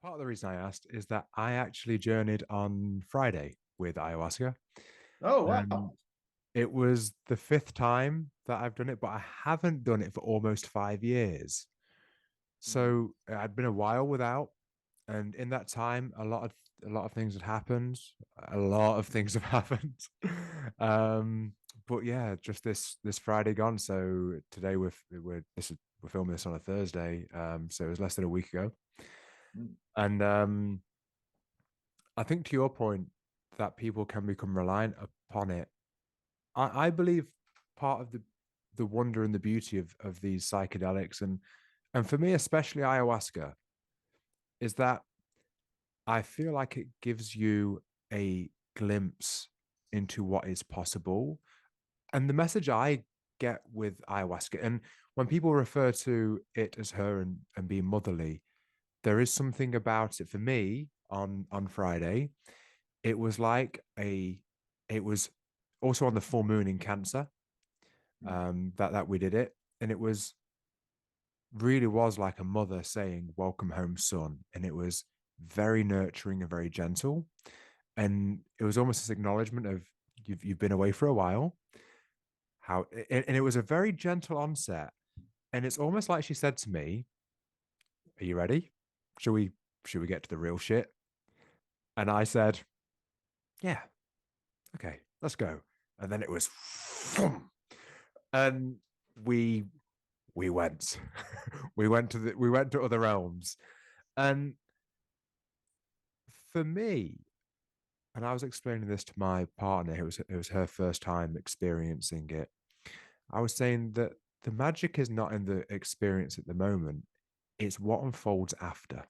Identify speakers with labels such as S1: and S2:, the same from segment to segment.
S1: part of the reason I asked is that I actually journeyed on Friday with ayahuasca.
S2: Oh,
S1: And
S2: wow.
S1: it was the fifth time that I've done it, but I haven't done it for almost 5 years.
S2: Mhm.
S1: So I'd been a while without, and in that time, a lot of things had happened. A lot of things have happened. um, but yeah, just this Friday gone. So today we're filming this on a Thursday. So it was less than a week ago,
S2: Mm.
S1: and I think to your point that people can become reliant upon it. I believe part of the wonder and the beauty of these psychedelics and for me especially ayahuasca is that I feel like it gives you a glimpse into what is possible. And the message I get with ayahuasca, and when people refer to it as her and being motherly, there is something about it for me on Friday. It was like it was also on the full moon in Cancer,
S2: Mm.
S1: that we did it. And it was really was like a mother saying, "Welcome home, son." And it was very nurturing and very gentle. And it was almost this acknowledgement of you've been away for a while. How and it was a very gentle onset. And it's almost like she said to me, "Are you ready? Should we should we get to the real shit?" And I said, "Yeah, okay, let's go." And then it was and we we went. We went to other realms. And for me, and I was explaining this to my partner, it was her first time experiencing it. I was saying that the magic is not in the experience at the moment, it's what unfolds after.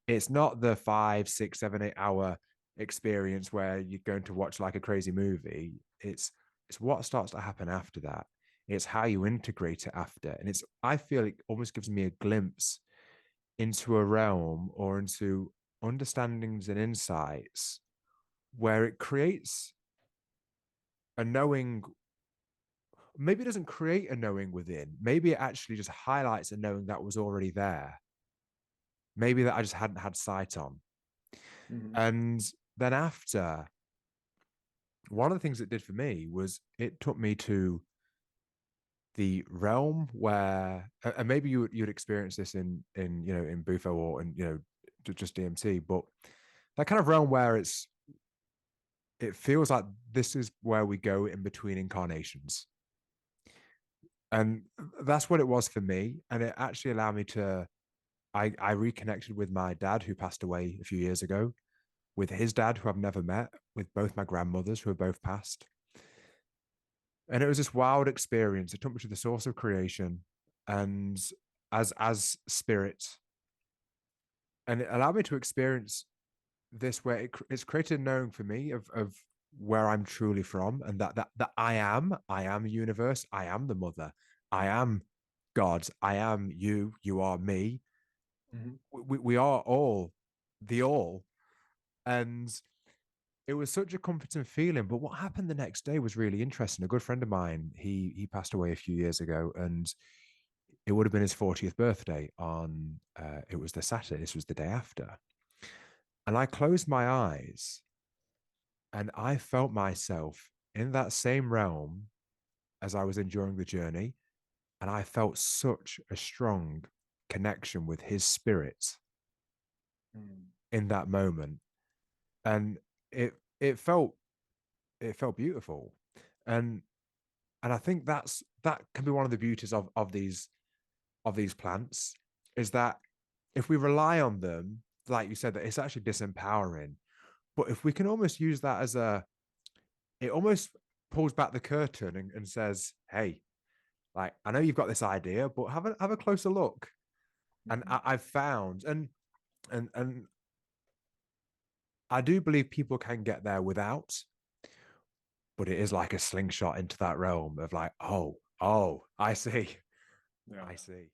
S1: It's not the 5, 6, 7, 8 hour experience where you're going to watch like a crazy movie. It's what starts to happen after that. It's how you integrate it after. And it's I feel it almost gives me a glimpse into a realm or into understandings and insights where it creates a knowing. Maybe it doesn't create a knowing within. Maybe it actually just highlights a knowing that was already there. Maybe that I just hadn't had sight on.
S2: Mhm.
S1: And then after, one of the things it did for me was it took me to the realm where, and maybe you'd experience this in in Bufo or in just DMT, but that kind of realm where it feels like this is where we go in between incarnations. And that's what it was for me. And it actually allowed me to, I reconnected with my dad who passed away a few years ago, with his dad who I've never met, with both my grandmothers who are both passed. And it was this wild experience. It took me to the source of creation and as spirit. And it allowed me to experience this where it's created a knowing for me of where I'm truly from and that I am a universe, I am the mother, I am God, I am you, you are me.
S2: Mhm.
S1: We are all the all. And it was such a comforting feeling. But what happened the next day was really interesting. A good friend of mine, he passed away a few years ago, and it would have been his 40th birthday on it was the Saturday, this was the day after. And I closed my eyes and I felt myself in that same realm as I was enduring the journey. And I felt such a strong connection with his spirit
S2: Mm.
S1: in that moment. And it it felt it felt beautiful. And I think that can be one of the beauties of these plants is that if we rely on them, like you said, that it's actually disempowering. But if we can almost use that as it almost pulls back the curtain and says, "Hey, like I know you've got this idea, but have a closer look." And
S2: Mhm.
S1: I've found, and I do believe people can get there without, but it is like a slingshot into that realm of like, oh, I see,
S2: Yeah.
S1: I see.